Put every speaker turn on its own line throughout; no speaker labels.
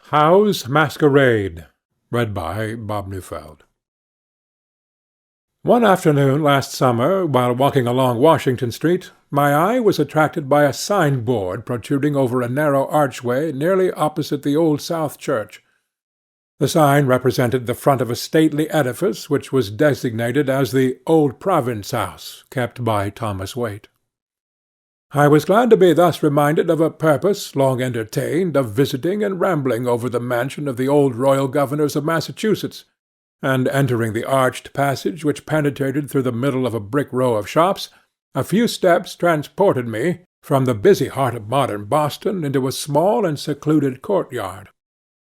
Howe's Masquerade, read by Bob Neufeld. One afternoon last summer, while walking along Washington Street, my eye was attracted by a signboard protruding over a narrow archway nearly opposite the Old South Church. The sign represented the front of a stately edifice which was designated as the Old Province House, kept by Thomas Waite. I was glad to be thus reminded of a purpose, long entertained, of visiting and rambling over the mansion of the old royal governors of Massachusetts, and entering the arched passage which penetrated through the middle of a brick row of shops, a few steps transported me from the busy heart of modern Boston into a small and secluded courtyard.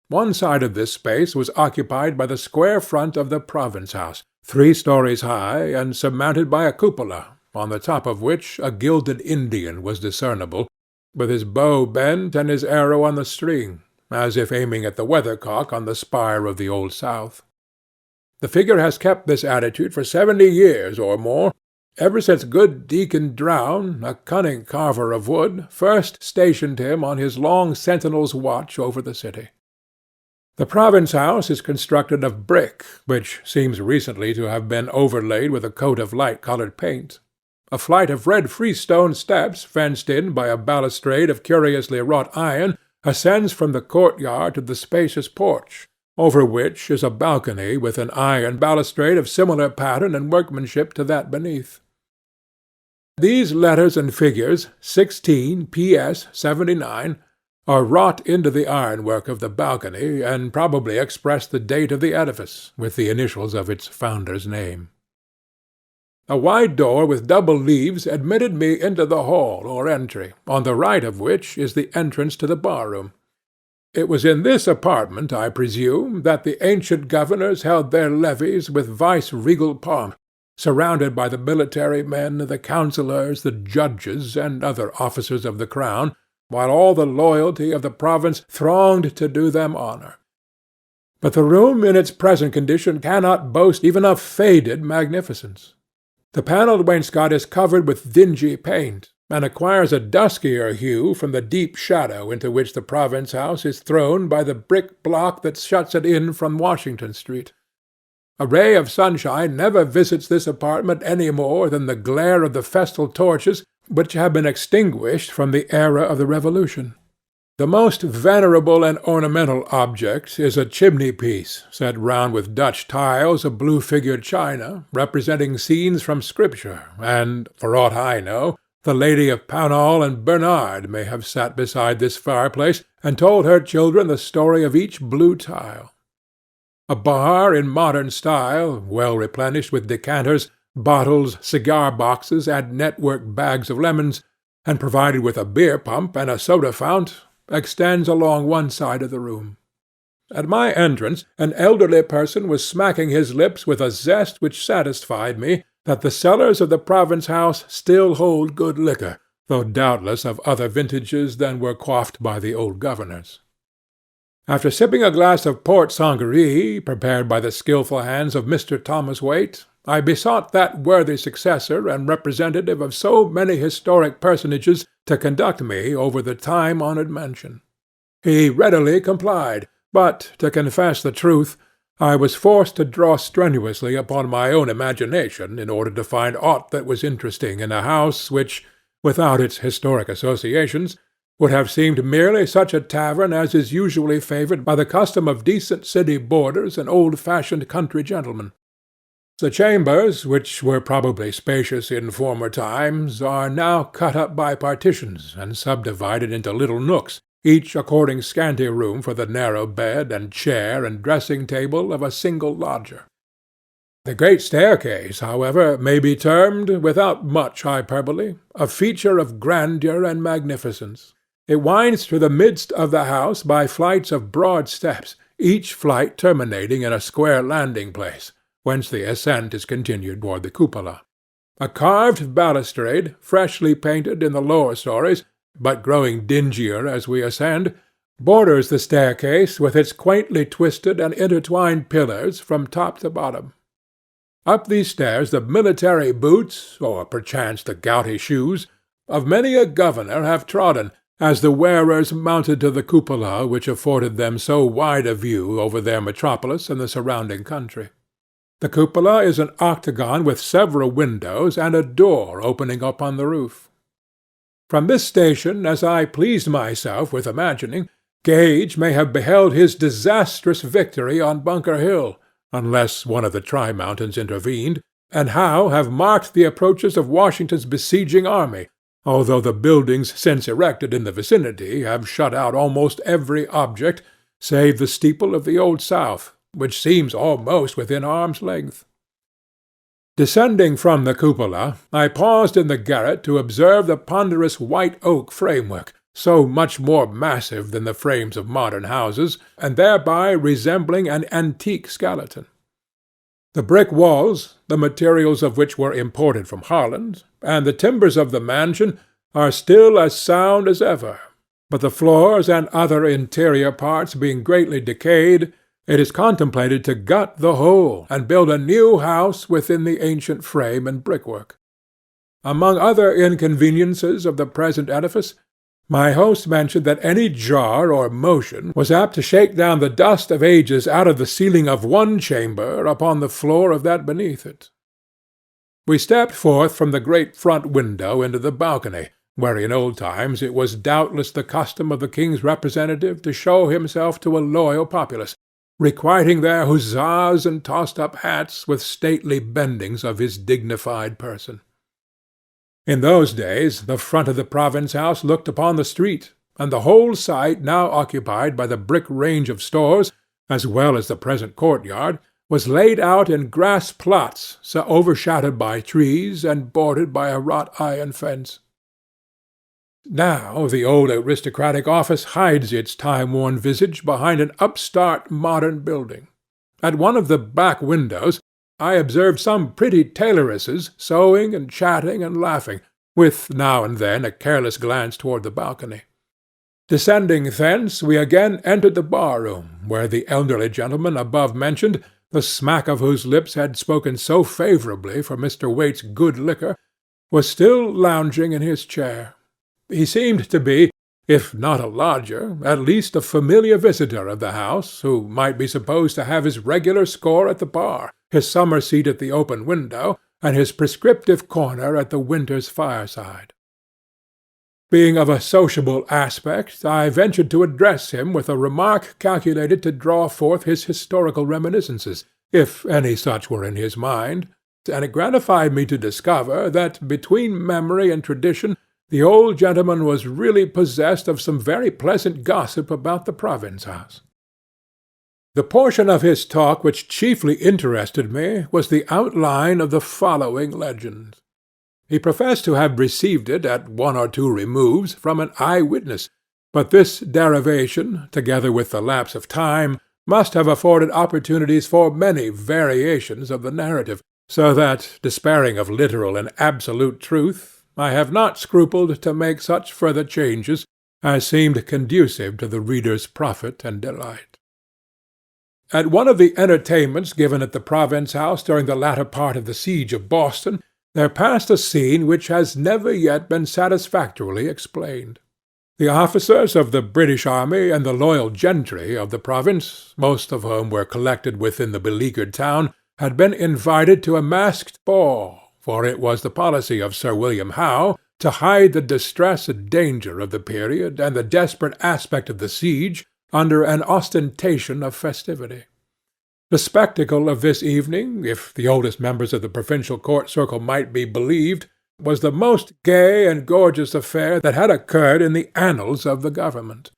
One side of this space was occupied by the square front of the Province House, 3 stories high, and surmounted by a cupola, on the top of which a gilded Indian was discernible, with his bow bent and his arrow on the string, as if aiming at the weathercock on the spire of the Old South. The figure has kept this attitude for 70 years or more, ever since good Deacon Drown, a cunning carver of wood, first stationed him on his long sentinel's watch over the city. The Province House is constructed of brick, which seems recently to have been overlaid with a coat of light-colored paint. A flight of red freestone steps, fenced in by a balustrade of curiously wrought iron, ascends from the courtyard to the spacious porch, over which is a balcony with an iron balustrade of similar pattern and workmanship to that beneath. These letters and figures, 16 P.S. 79, are wrought into the ironwork of the balcony, and probably express the date of the edifice, with the initials of its founder's name. A wide door with double leaves admitted me into the hall or entry, on the right of which is the entrance to the bar-room. It was in this apartment, I presume, that the ancient governors held their levees with vice-regal pomp, surrounded by the military men, the councillors, the judges, and other officers of the crown, while all the loyalty of the province thronged to do them honour. But the room in its present condition cannot boast even of faded magnificence. The panelled wainscot is covered with dingy paint, and acquires a duskier hue from the deep shadow into which the Province House is thrown by the brick block that shuts it in from Washington Street. A ray of sunshine never visits this apartment any more than the glare of the festal torches which have been extinguished from the era of the Revolution. The most venerable and ornamental object is a chimney-piece set round with Dutch tiles of blue-figured china, representing scenes from Scripture, and, for aught I know, the Lady of Pownall and Bernard may have sat beside this fireplace and told her children the story of each blue tile. A bar in modern style, well replenished with decanters, bottles, cigar-boxes, and network bags of lemons, and provided with a beer-pump and a soda-fount, extends along one side of the room. At my entrance an elderly person was smacking his lips with a zest which satisfied me that the cellars of the Province House still hold good liquor, though doubtless of other vintages than were quaffed by the old governors. After sipping a glass of port sangaree, prepared by the skilful hands of Mr. Thomas Waite, I besought that worthy successor and representative of so many historic personages to conduct me over the time-honoured mansion. He readily complied, but, to confess the truth, I was forced to draw strenuously upon my own imagination in order to find aught that was interesting in a house which, without its historic associations, would have seemed merely such a tavern as is usually favoured by the custom of decent city boarders and old-fashioned country gentlemen. The chambers, which were probably spacious in former times, are now cut up by partitions and subdivided into little nooks, each according scanty room for the narrow bed and chair and dressing-table of a single lodger. The great staircase, however, may be termed, without much hyperbole, a feature of grandeur and magnificence. It winds through the midst of the house by flights of broad steps, each flight terminating in a square landing-place, whence the ascent is continued toward the cupola. A carved balustrade, freshly painted in the lower stories, but growing dingier as we ascend, borders the staircase with its quaintly twisted and intertwined pillars from top to bottom. Up these stairs the military boots, or perchance the gouty shoes, of many a governor have trodden, as the wearers mounted to the cupola which afforded them so wide a view over their metropolis and the surrounding country. The cupola is an octagon with several windows and a door opening upon the roof. From this station, as I pleased myself with imagining, Gage may have beheld his disastrous victory on Bunker Hill, unless one of the Tri-Mountains intervened, and Howe have marked the approaches of Washington's besieging army, although the buildings since erected in the vicinity have shut out almost every object save the steeple of the Old South, which seems almost within arm's length. Descending from the cupola, I paused in the garret to observe the ponderous white oak framework, so much more massive than the frames of modern houses, and thereby resembling an antique skeleton. The brick walls, the materials of which were imported from Holland, and the timbers of the mansion are still as sound as ever, but the floors and other interior parts being greatly decayed, it is contemplated to gut the whole and build a new house within the ancient frame and brickwork. Among other inconveniences of the present edifice, my host mentioned that any jar or motion was apt to shake down the dust of ages out of the ceiling of one chamber upon the floor of that beneath it. We stepped forth from the great front window into the balcony, where in old times it was doubtless the custom of the king's representative to show himself to a loyal populace, requiting their huzzas and tossed-up hats with stately bendings of his dignified person. In those days the front of the province house looked upon the street, and the whole site now occupied by the brick range of stores, as well as the present courtyard, was laid out in grass plots so overshadowed by trees and bordered by a wrought-iron fence. Now the old aristocratic office hides its time-worn visage behind an upstart modern building. At one of the back windows I observed some pretty tailoresses sewing and chatting and laughing, with now and then a careless glance toward the balcony. Descending thence, we again entered the bar-room, where the elderly gentleman above mentioned, the smack of whose lips had spoken so favourably for Mr. Waite's good liquor, was still lounging in his chair. He seemed to be, if not a lodger, at least a familiar visitor of the house, who might be supposed to have his regular score at the bar, his summer seat at the open window, and his prescriptive corner at the winter's fireside. Being of a sociable aspect, I ventured to address him with a remark calculated to draw forth his historical reminiscences, if any such were in his mind, and it gratified me to discover that, between memory and tradition, the old gentleman was really possessed of some very pleasant gossip about the province house. The portion of his talk which chiefly interested me was the outline of the following legend. He professed to have received it at one or two removes from an eye-witness, but this derivation, together with the lapse of time, must have afforded opportunities for many variations of the narrative, so that, despairing of literal and absolute truth, I have not scrupled to make such further changes as seemed conducive to the reader's profit and delight. At one of the entertainments given at the Province House during the latter part of the siege of Boston, there passed a scene which has never yet been satisfactorily explained. The officers of the British army and the loyal gentry of the province, most of whom were collected within the beleaguered town, had been invited to a masked ball, for it was the policy of Sir William Howe to hide the distress and danger of the period and the desperate aspect of the siege under an ostentation of festivity. The spectacle of this evening, if the oldest members of the provincial court circle might be believed, was the most gay and gorgeous affair that had occurred in the annals of the government.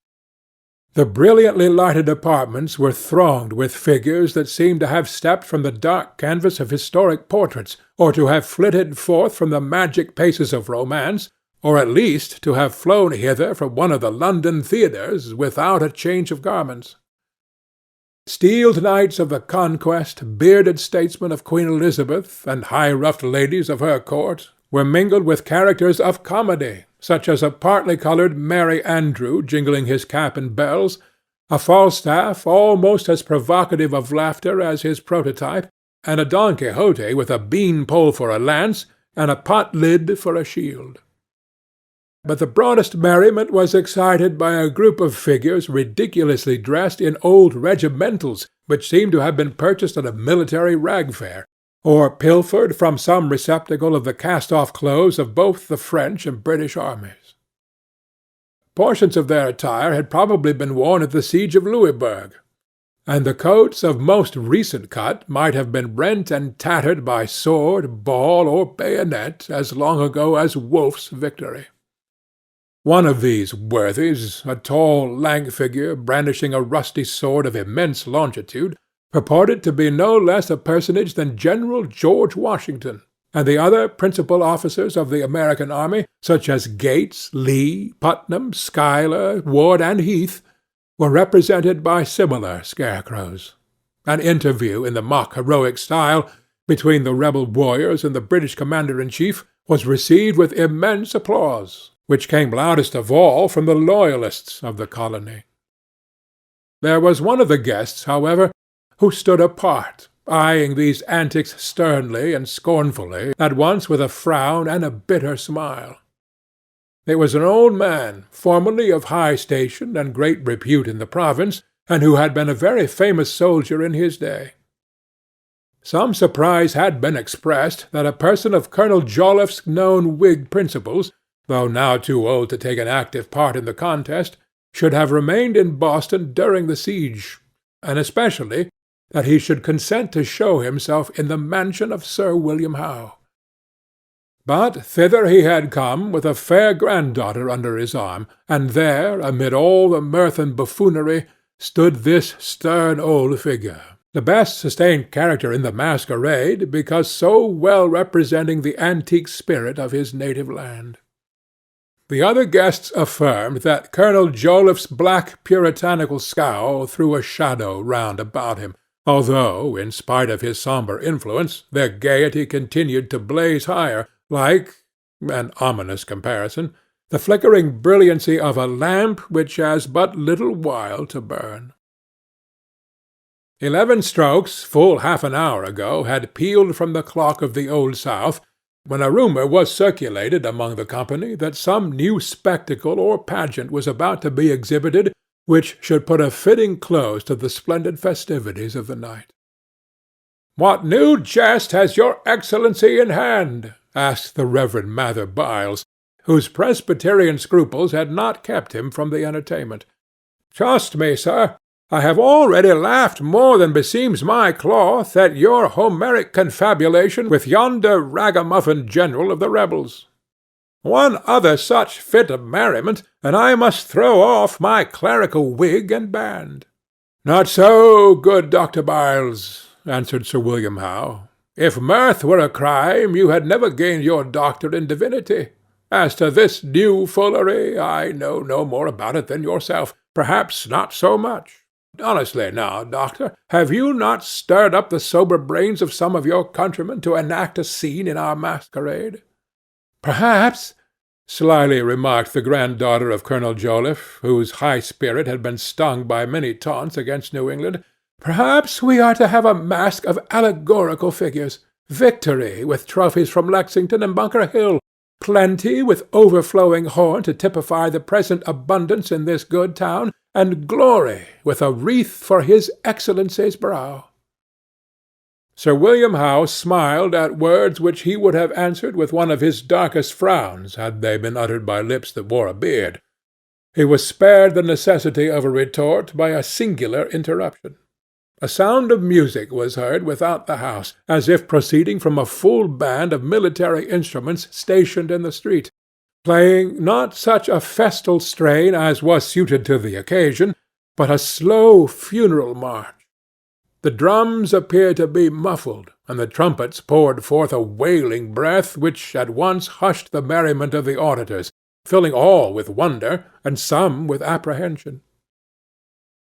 The brilliantly lighted apartments were thronged with figures that seemed to have stepped from the dark canvas of historic portraits, or to have flitted forth from the magic paces of romance, or at least to have flown hither from one of the London theatres without a change of garments. Steeled knights of the Conquest, bearded statesmen of Queen Elizabeth, and high-ruffed ladies of her court, were mingled with characters of comedy, such as a partly-coloured Merry Andrew jingling his cap and bells, a Falstaff almost as provocative of laughter as his prototype, and a Don Quixote with a bean-pole for a lance and a pot-lid for a shield. but the broadest merriment was excited by a group of figures ridiculously dressed in old regimentals which seemed to have been purchased at a military rag fair, or pilfered from some receptacle of the cast-off clothes of both the French and British armies. Portions of their attire had probably been worn at the siege of Louisbourg, and the coats of most recent cut might have been rent and tattered by sword, ball, or bayonet as long ago as Wolfe's victory. One of these worthies, a tall, lank figure, brandishing a rusty sword of immense longitude, purported to be no less a personage than General George Washington, and the other principal officers of the American army, such as Gates, Lee, Putnam, Schuyler, Ward, and Heath, were represented by similar scarecrows. An interview in the mock heroic style between the rebel warriors and the British commander-in-chief was received with immense applause, which came loudest of all from the loyalists of the colony. There was one of the guests, however, who stood apart, eyeing these antics sternly and scornfully, at once with a frown and a bitter smile. It was an old man, formerly of high station and great repute in the province, and who had been a very famous soldier in his day. Some surprise had been expressed that a person of Colonel Joliffe's known Whig principles, though now too old to take an active part in the contest, should have remained in Boston during the siege, and especially that he should consent to show himself in the mansion of Sir William Howe. But thither he had come with a fair granddaughter under his arm, and there, amid all the mirth and buffoonery, stood this stern old figure, the best sustained character in the Masquerade, because so well representing the antique spirit of his native land. The other guests affirmed that Colonel Joliffe's black puritanical scowl threw a shadow round about him, although, in spite of his sombre influence, their gaiety continued to blaze higher, like, an ominous comparison, the flickering brilliancy of a lamp which has but little while to burn. 11 strokes, full half an hour ago, had pealed from the clock of the Old South, when a rumour was circulated among the company that some new spectacle or pageant was about to be exhibited which should put a fitting close to the splendid festivities of the night. "What new jest has your Excellency in hand?" asked the Reverend Mather Byles, whose Presbyterian scruples had not kept him from the entertainment. "Trust me, sir, I have already laughed more than beseems my cloth at your Homeric confabulation with yonder ragamuffin general of the rebels. One other such fit of merriment, and I must throw off my clerical wig and band." "Not so, good Dr. Byles," answered Sir William Howe. "If mirth were a crime, you had never gained your doctor in divinity. As to this new foolery, I know no more about it than yourself, perhaps not so much. Honestly now, doctor, have you not stirred up the sober brains of some of your countrymen to enact a scene in our masquerade?" "Perhaps," slyly remarked the granddaughter of Colonel Joliffe, whose high spirit had been stung by many taunts against New England, "perhaps we are to have a masque of allegorical figures, Victory with trophies from Lexington and Bunker Hill, Plenty with overflowing horn to typify the present abundance in this good town, and Glory with a wreath for his Excellency's brow." Sir William Howe smiled at words which he would have answered with one of his darkest frowns had they been uttered by lips that wore a beard. He was spared the necessity of a retort by a singular interruption. A sound of music was heard without the house, as if proceeding from a full band of military instruments stationed in the street, playing not such a festal strain as was suited to the occasion, but a slow funeral march. The drums appeared to be muffled, and the trumpets poured forth a wailing breath which at once hushed the merriment of the auditors, filling all with wonder, and some with apprehension.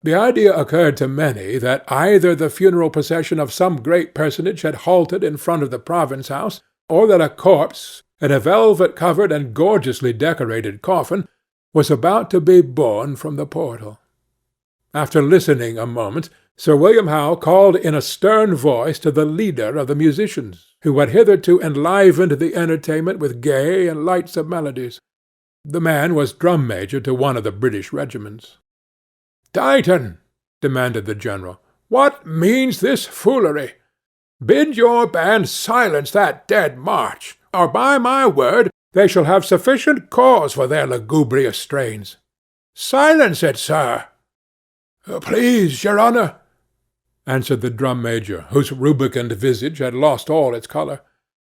The idea occurred to many that either the funeral procession of some great personage had halted in front of the province house, or that a corpse, in a velvet-covered and gorgeously decorated coffin, was about to be borne from the portal. After listening a moment, Sir William Howe called in a stern voice to the leader of the musicians, who had hitherto enlivened the entertainment with gay and lightsome melodies. The man was drum-major to one of the British regiments. "Dighton," demanded the general, "what means this foolery? Bid your band silence that dead march, or by my word they shall have sufficient cause for their lugubrious strains. Silence it, sir." "Please, your honour," answered the drum-major, whose rubicund visage had lost all its colour.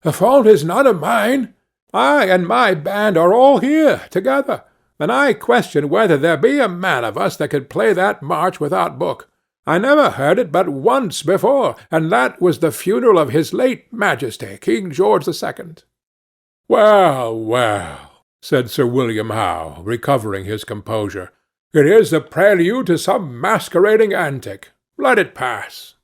"The fault is none of mine. I and my band are all here together, and I question whether there be a man of us that could play that march without book. I never heard it but once before, and that was the funeral of his late Majesty, King George the Second." "Well, well," said Sir William Howe, recovering his composure, "it is the prelude to some masquerading antic. Let it pass."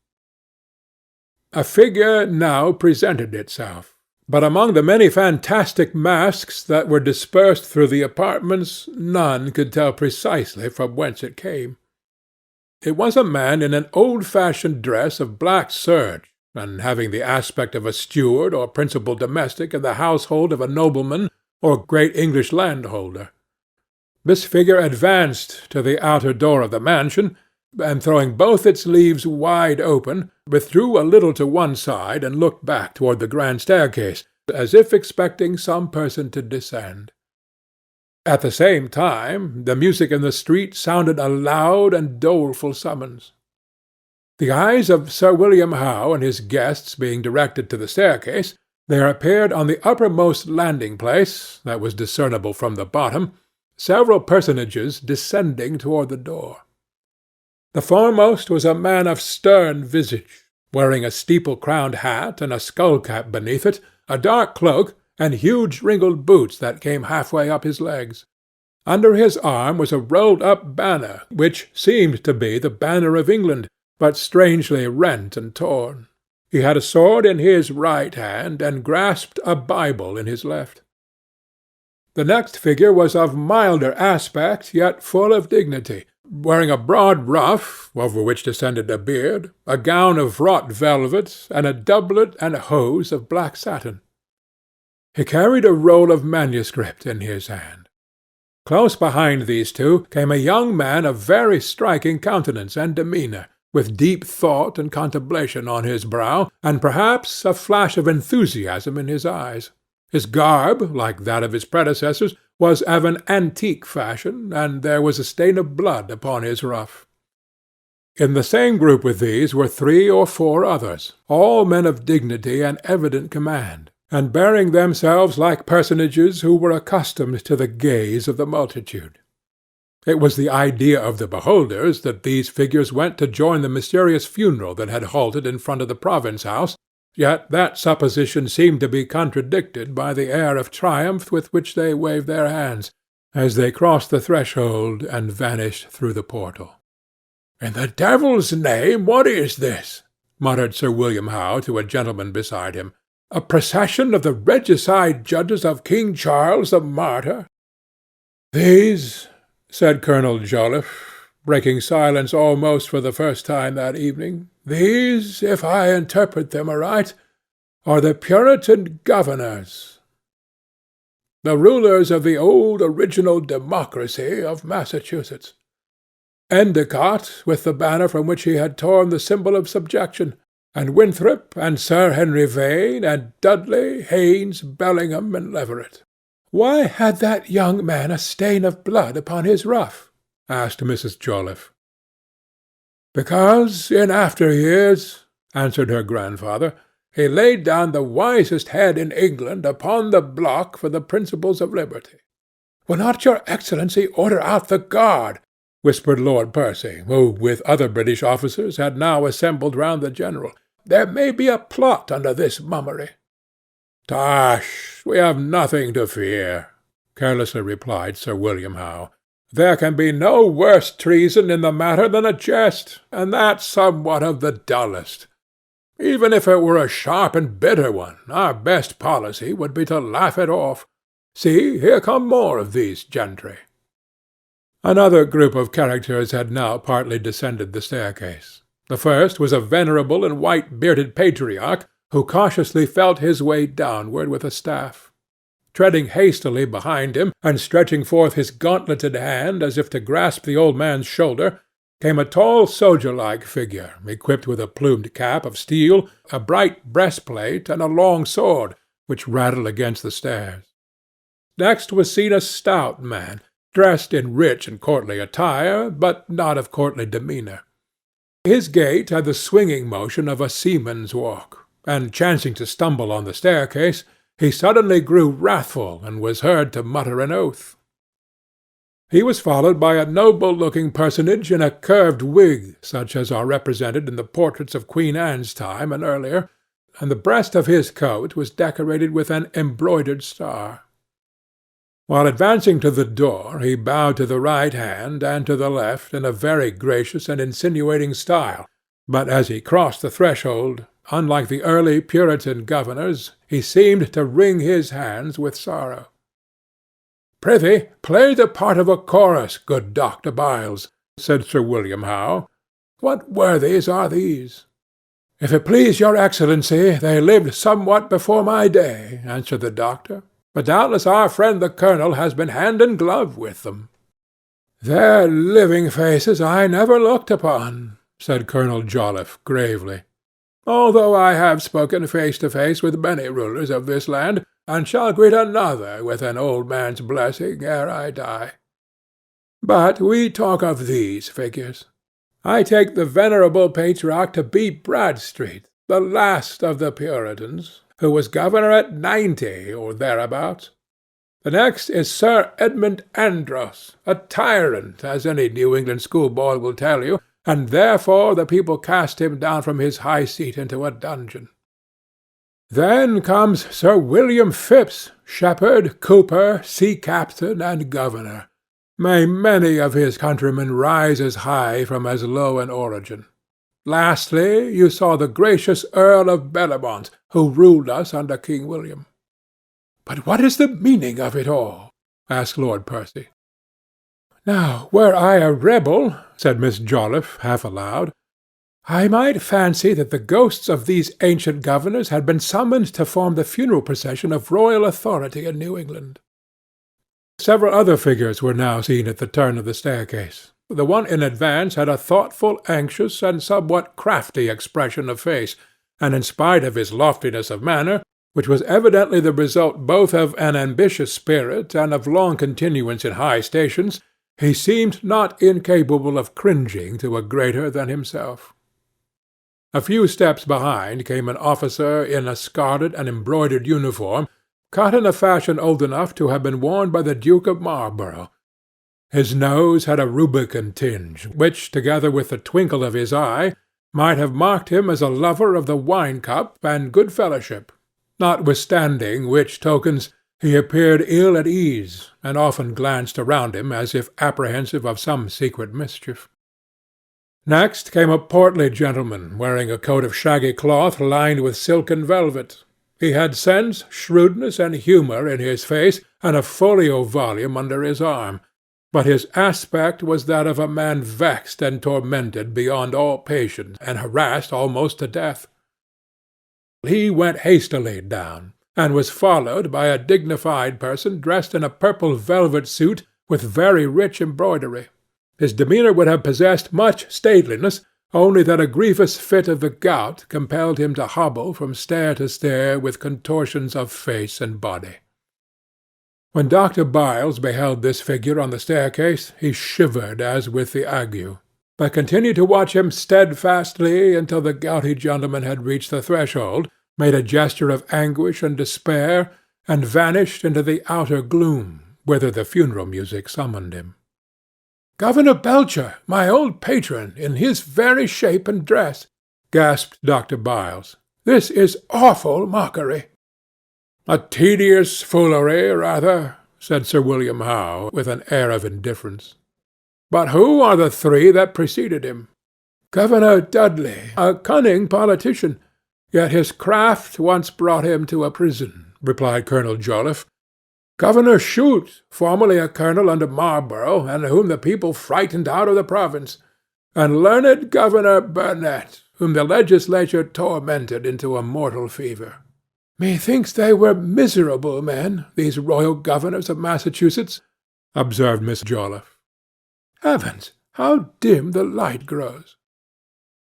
A figure now presented itself, but among the many fantastic masks that were dispersed through the apartments, none could tell precisely from whence it came. It was a man in an old-fashioned dress of black serge, and having the aspect of a steward or principal domestic in the household of a nobleman or great English landholder. This figure advanced to the outer door of the mansion, and throwing both its leaves wide open, withdrew a little to one side and looked back toward the grand staircase, as if expecting some person to descend. At the same time, the music in the street sounded a loud and doleful summons. The eyes of Sir William Howe and his guests being directed to the staircase, there appeared on the uppermost landing-place, that was discernible from the bottom, several personages descending toward the door. The foremost was a man of stern visage, wearing a steeple-crowned hat and a skull-cap beneath it, a dark cloak, and huge wrinkled boots that came half-way up his legs. Under his arm was a rolled-up banner, which seemed to be the banner of England, but strangely rent and torn. He had a sword in his right hand, and grasped a Bible in his left. The next figure was of milder aspect, yet full of dignity, wearing a broad ruff, over which descended a beard, a gown of wrought velvet, and a doublet and hose of black satin. He carried a roll of manuscript in his hand. Close behind these two came a young man of very striking countenance and demeanour, with deep thought and contemplation on his brow, and perhaps a flash of enthusiasm in his eyes. His garb, like that of his predecessors, was of an antique fashion, and there was a stain of blood upon his ruff. In the same group with these were 3 or 4 others, all men of dignity and evident command, and bearing themselves like personages who were accustomed to the gaze of the multitude. It was the idea of the beholders that these figures went to join the mysterious funeral that had halted in front of the province-house, yet that supposition seemed to be contradicted by the air of triumph with which they waved their hands, as they crossed the threshold and vanished through the portal. "In the devil's name, what is this?" muttered Sir William Howe to a gentleman beside him. "A procession of the regicide judges of King Charles the Martyr?" "These," said Colonel Joliffe, breaking silence almost for the first time that evening, "these, if I interpret them aright, are the Puritan governors, the rulers of the old original democracy of Massachusetts. Endicott, with the banner from which he had torn the symbol of subjection, and Winthrop, and Sir Henry Vane, and Dudley, Haines, Bellingham, and Leverett." "Why had that young man a stain of blood upon his ruff?" asked Mrs. Joliffe. "Because in after years," answered her grandfather, "he laid down the wisest head in England upon the block for the principles of liberty." "Will not your Excellency order out the guard?" whispered Lord Percy, who, with other British officers, had now assembled round the general. "There may be a plot under this mummery." "Tush! We have nothing to fear," carelessly replied Sir William Howe. "There can be no worse treason in the matter than a jest, and that somewhat of the dullest. Even if it were a sharp and bitter one, our best policy would be to laugh it off. See, here come more of these gentry." Another group of characters had now partly descended the staircase. The first was a venerable and white-bearded patriarch, who cautiously felt his way downward with a staff. treading hastily behind him, and stretching forth his gauntleted hand as if to grasp the old man's shoulder, came a tall soldier-like figure, equipped with a plumed cap of steel, a bright breastplate, and a long sword, which rattled against the stairs. Next was seen a stout man, dressed in rich and courtly attire, but not of courtly demeanour. His gait had the swinging motion of a seaman's walk, and chancing to stumble on the staircase, he suddenly grew wrathful, and was heard to mutter an oath. He was followed by a noble-looking personage in a curved wig, such as are represented in the portraits of Queen Anne's time and earlier, and the breast of his coat was decorated with an embroidered star. While advancing to the door, he bowed to the right hand and to the left in a very gracious and insinuating style, but as he crossed the threshold, unlike the early Puritan governors, he seemed to wring his hands with sorrow. "Prithee, play the part of a chorus, good Dr. Byles," said Sir William Howe. "What worthies are these?" "If it please your Excellency, they lived somewhat before my day," answered the doctor, "but doubtless our friend the colonel has been hand and glove with them." "Their living faces I never looked upon," said Colonel Joliffe gravely, "although I have spoken face to face with many rulers of this land, and shall greet another with an old man's blessing ere I die. But we talk of these figures. I take the venerable patriarch to be Bradstreet, the last of the Puritans, who was governor at 90 or thereabouts. The next is Sir Edmund Andros, a tyrant, as any New England schoolboy will tell you, and therefore the people cast him down from his high seat into a dungeon. Then comes Sir William Phipps, shepherd, cooper, sea captain, and governor. May many of his countrymen rise as high from as low an origin. Lastly, you saw the gracious Earl of Bellamont, who ruled us under King William." "But what is the meaning of it all?" asked Lord Percy. "Now, were I a rebel," said Miss Joliffe, half aloud, "I might fancy that the ghosts of these ancient governors had been summoned to form the funeral procession of royal authority in New England." Several other figures were now seen at the turn of the staircase. The one in advance had a thoughtful, anxious, and somewhat crafty expression of face, and in spite of his loftiness of manner, which was evidently the result both of an ambitious spirit and of long continuance in high stations, he seemed not incapable of cringing to a greater than himself. A few steps behind came an officer in a scarlet and embroidered uniform, cut in a fashion old enough to have been worn by the Duke of Marlborough. His nose had a rubicund tinge, which, together with the twinkle of his eye, might have marked him as a lover of the wine-cup and good fellowship, notwithstanding which tokens he appeared ill at ease, and often glanced around him as if apprehensive of some secret mischief. Next came a portly gentleman, wearing a coat of shaggy cloth lined with silken velvet. He had sense, shrewdness, and humour in his face, and a folio volume under his arm, but his aspect was that of a man vexed and tormented beyond all patience, and harassed almost to death. He went hastily down, and was followed by a dignified person dressed in a purple velvet suit with very rich embroidery. His demeanour would have possessed much stateliness, only that a grievous fit of the gout compelled him to hobble from stair to stair with contortions of face and body. When Dr. Byles beheld this figure on the staircase, he shivered as with the ague, but continued to watch him steadfastly until the gouty gentleman had reached the threshold, made a gesture of anguish and despair, and vanished into the outer gloom, whither the funeral music summoned him. "Governor Belcher, my old patron, in his very shape and dress!" gasped Dr. Byles. "This is awful mockery." "A tedious foolery, rather," said Sir William Howe, with an air of indifference. "But who are the three that preceded him?" "Governor Dudley, a cunning politician, yet his craft once brought him to a prison," replied Colonel Joliffe. "Governor Shute, formerly a colonel under Marlborough, and whom the people frightened out of the province, and learned Governor Burnet, whom the legislature tormented into a mortal fever." "Methinks they were miserable men, these royal governors of Massachusetts," observed Miss Joliffe. "Heavens, how dim the light grows!"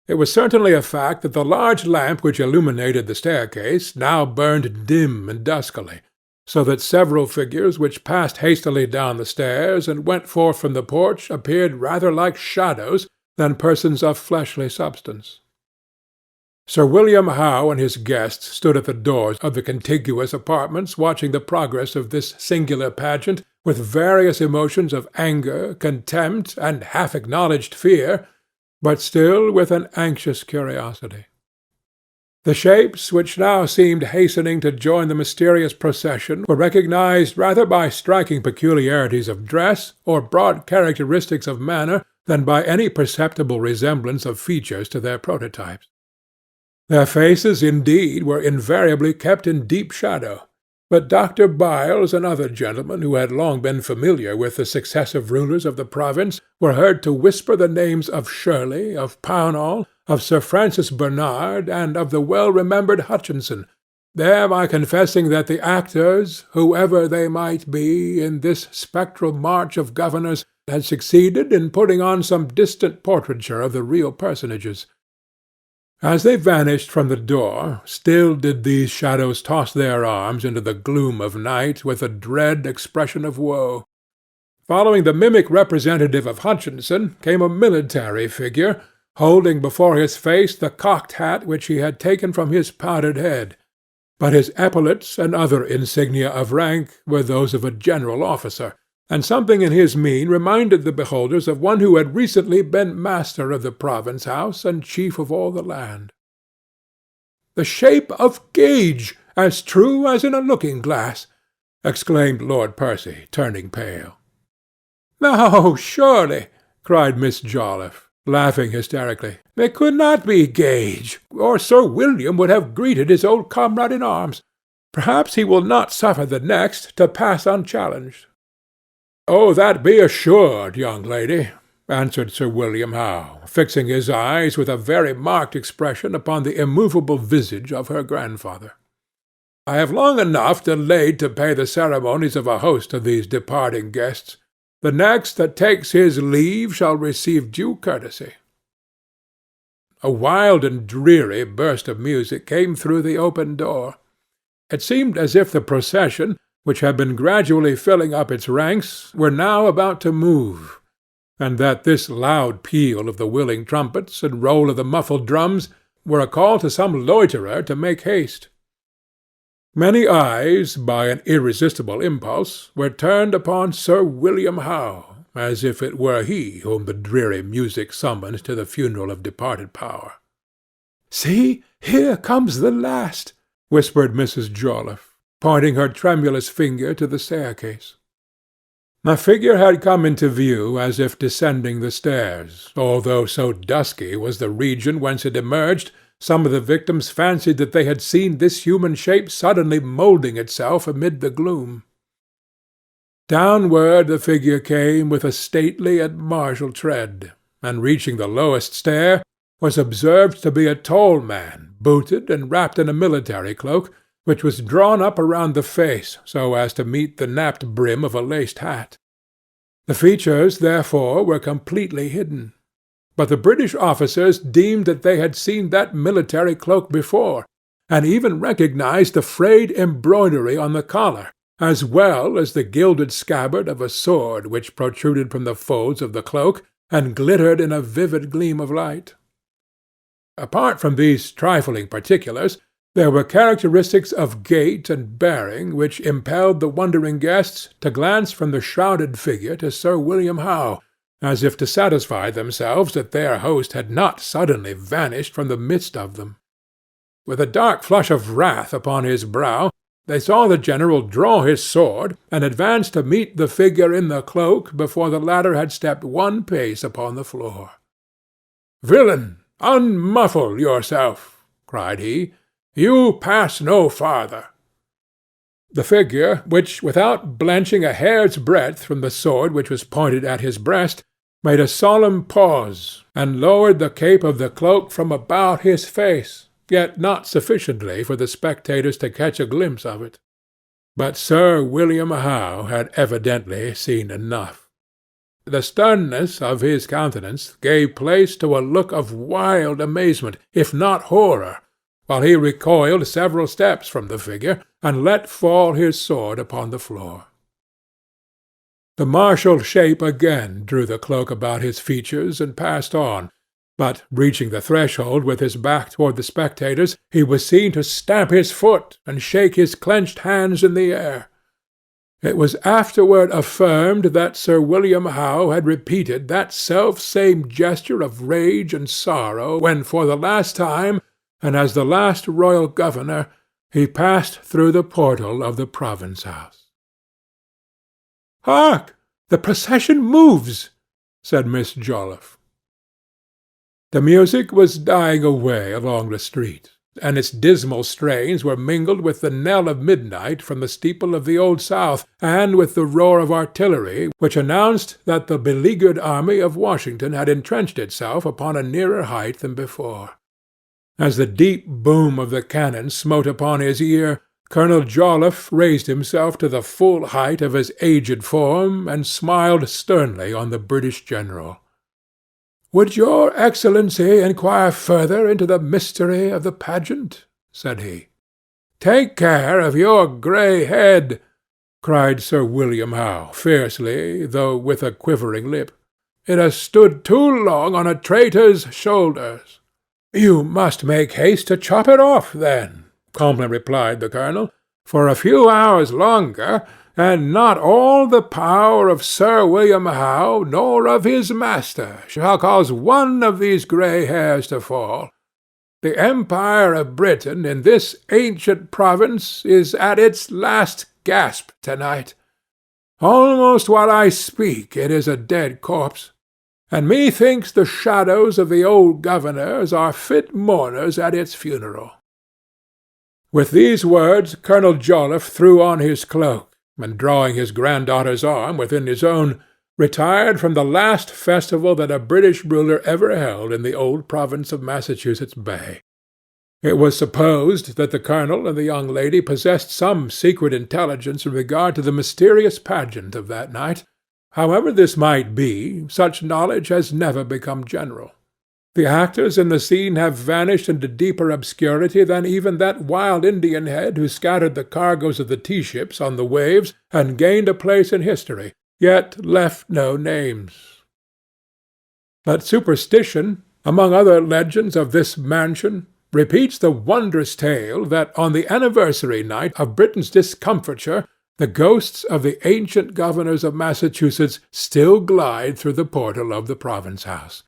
It was certainly a fact that the large lamp which illuminated the staircase now burned dim and duskily, so that several figures which passed hastily down the stairs and went forth from the porch appeared rather like shadows than persons of fleshly substance. Sir William Howe and his guests stood at the doors of the contiguous apartments watching the progress of this singular pageant with various emotions of anger, contempt, and half-acknowledged fear, but still with an anxious curiosity. The shapes which now seemed hastening to join the mysterious procession were recognized rather by striking peculiarities of dress or broad characteristics of manner than by any perceptible resemblance of features to their prototypes. Their faces, indeed, were invariably kept in deep shadow, but Dr. Byles and other gentlemen who had long been familiar with the successive rulers of the province were heard to whisper the names of Shirley, of Pownall, of Sir Francis Bernard, and of the well-remembered Hutchinson, thereby confessing that the actors, whoever they might be, in this spectral march of governors, had succeeded in putting on some distant portraiture of the real personages. As they vanished from the door, still did these shadows toss their arms into the gloom of night with a dread expression of woe. Following the mimic representative of Hutchinson came a military figure, holding before his face the cocked hat which he had taken from his powdered head, but his epaulets and other insignia of rank were those of a general officer, and something in his mien reminded the beholders of one who had recently been master of the province house and chief of all the land. "The shape of Gage, as true as in a looking-glass!" exclaimed Lord Percy, turning pale. "No, surely," cried Miss Joliffe, laughing hysterically. "It could not be Gage, or Sir William would have greeted his old comrade in arms. Perhaps he will not suffer the next to pass unchallenged." "Oh, that be assured, young lady," answered Sir William Howe, fixing his eyes with a very marked expression upon the immovable visage of her grandfather. "I have long enough delayed to pay the ceremonies of a host to these departing guests. The next that takes his leave shall receive due courtesy." A wild and dreary burst of music came through the open door. It seemed as if the procession, which had been gradually filling up its ranks, were now about to move, and that this loud peal of the willing trumpets and roll of the muffled drums were a call to some loiterer to make haste. Many eyes, by an irresistible impulse, were turned upon Sir William Howe, as if it were he whom the dreary music summoned to the funeral of departed power. "See, here comes the last," whispered Mrs. Joliffe, pointing her tremulous finger to the staircase. A figure had come into view as if descending the stairs, although so dusky was the region whence it emerged, some of the victims fancied that they had seen this human shape suddenly moulding itself amid the gloom. Downward the figure came with a stately and martial tread, and reaching the lowest stair, was observed to be a tall man, booted and wrapped in a military cloak, which was drawn up around the face so as to meet the napped brim of a laced hat. The features, therefore, were completely hidden, but the British officers deemed that they had seen that military cloak before, and even recognized the frayed embroidery on the collar, as well as the gilded scabbard of a sword which protruded from the folds of the cloak and glittered in a vivid gleam of light. Apart from these trifling particulars, there were characteristics of gait and bearing which impelled the wondering guests to glance from the shrouded figure to Sir William Howe, as if to satisfy themselves that their host had not suddenly vanished from the midst of them. With a dark flush of wrath upon his brow, they saw the general draw his sword and advance to meet the figure in the cloak before the latter had stepped one pace upon the floor. "Villain, unmuffle yourself!" cried he. "You pass no farther." The figure, which, without blenching a hair's breadth from the sword which was pointed at his breast, made a solemn pause, and lowered the cape of the cloak from about his face, yet not sufficiently for the spectators to catch a glimpse of it. But Sir William Howe had evidently seen enough. The sternness of his countenance gave place to a look of wild amazement, if not horror, while he recoiled several steps from the figure, and let fall his sword upon the floor. The martial shape again drew the cloak about his features and passed on, but, reaching the threshold with his back toward the spectators, he was seen to stamp his foot and shake his clenched hands in the air. It was afterward affirmed that Sir William Howe had repeated that self-same gesture of rage and sorrow when for the last time, and as the last royal governor, he passed through the portal of the province-house. "Hark! The procession moves," said Miss Joliffe. The music was dying away along the street, and its dismal strains were mingled with the knell of midnight from the steeple of the Old South, and with the roar of artillery which announced that the beleaguered army of Washington had entrenched itself upon a nearer height than before. As the deep boom of the cannon smote upon his ear, Colonel Joliffe raised himself to the full height of his aged form, and smiled sternly on the British general. "Would your Excellency inquire further into the mystery of the pageant?" said he. "Take care of your grey head," cried Sir William Howe, fiercely, though with a quivering lip. "It has stood too long on a traitor's shoulders." "You must make haste to chop it off, then," calmly replied the colonel, "for a few hours longer, and not all the power of Sir William Howe, nor of his master, shall cause one of these grey hairs to fall. The empire of Britain in this ancient province is at its last gasp to-night. Almost while I speak it is a dead corpse, and methinks the shadows of the old governors are fit mourners at its funeral." With these words Colonel Joliffe threw on his cloak, and drawing his granddaughter's arm within his own, retired from the last festival that a British ruler ever held in the old province of Massachusetts Bay. It was supposed that the colonel and the young lady possessed some secret intelligence in regard to the mysterious pageant of that night. However this might be, such knowledge has never become general. The actors in the scene have vanished into deeper obscurity than even that wild Indian head who scattered the cargoes of the tea-ships on the waves and gained a place in history, yet left no names. But superstition, among other legends of this mansion, repeats the wondrous tale that on the anniversary night of Britain's discomfiture the ghosts of the ancient governors of Massachusetts still glide through the portal of the province-house.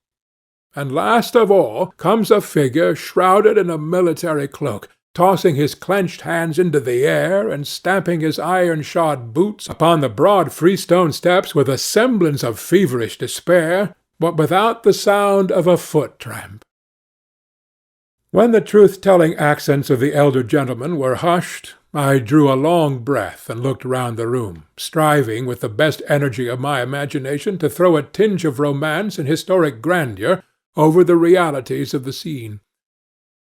And last of all comes a figure shrouded in a military cloak, tossing his clenched hands into the air and stamping his iron-shod boots upon the broad freestone steps with a semblance of feverish despair, but without the sound of a foot-tramp. When the truth-telling accents of the elder gentleman were hushed, I drew a long breath and looked round the room, striving with the best energy of my imagination to throw a tinge of romance and historic grandeur over the realities of the scene.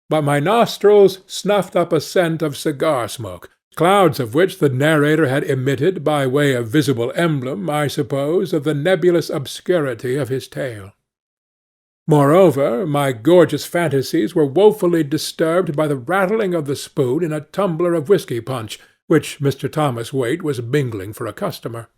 But my nostrils snuffed up a scent of cigar-smoke, clouds of which the narrator had emitted by way of visible emblem, I suppose, of the nebulous obscurity of his tale. Moreover, my gorgeous fantasies were woefully disturbed by the rattling of the spoon in a tumbler of whisky-punch, which Mr. Thomas Waite was mingling for a customer.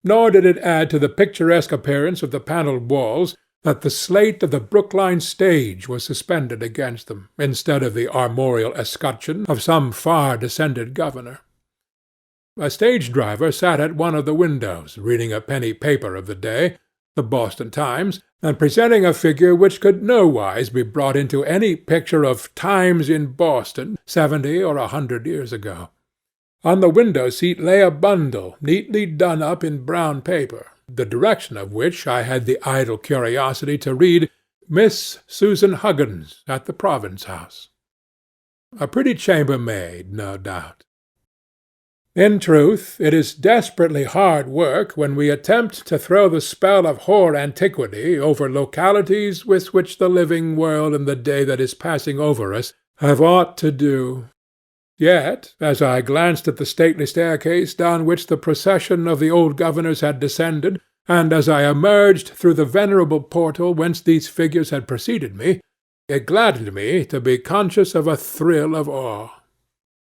Nor did it add to the picturesque appearance of the panelled walls that the slate of the Brookline stage was suspended against them, instead of the armorial escutcheon of some far-descended governor. A stage-driver sat at one of the windows, reading a penny paper of the day, the Boston Times, and presenting a figure which could nowise be brought into any picture of times in Boston 70 or 100 years ago. On the window-seat lay a bundle, neatly done up in brown paper, the direction of which I had the idle curiosity to read, "Miss Susan Huggins, at the province-house." A pretty chambermaid, no doubt. In truth, it is desperately hard work when we attempt to throw the spell of hoar antiquity over localities with which the living world in the day that is passing over us have aught to do. Yet, as I glanced at the stately staircase down which the procession of the old governors had descended, and as I emerged through the venerable portal whence these figures had preceded me, it gladdened me to be conscious of a thrill of awe.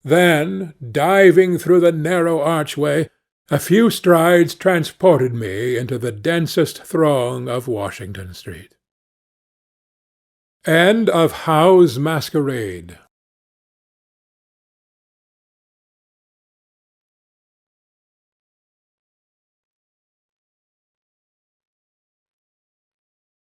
Then, diving through the narrow archway, a few strides transported me into the densest throng of Washington Street. End of Howe's Masquerade,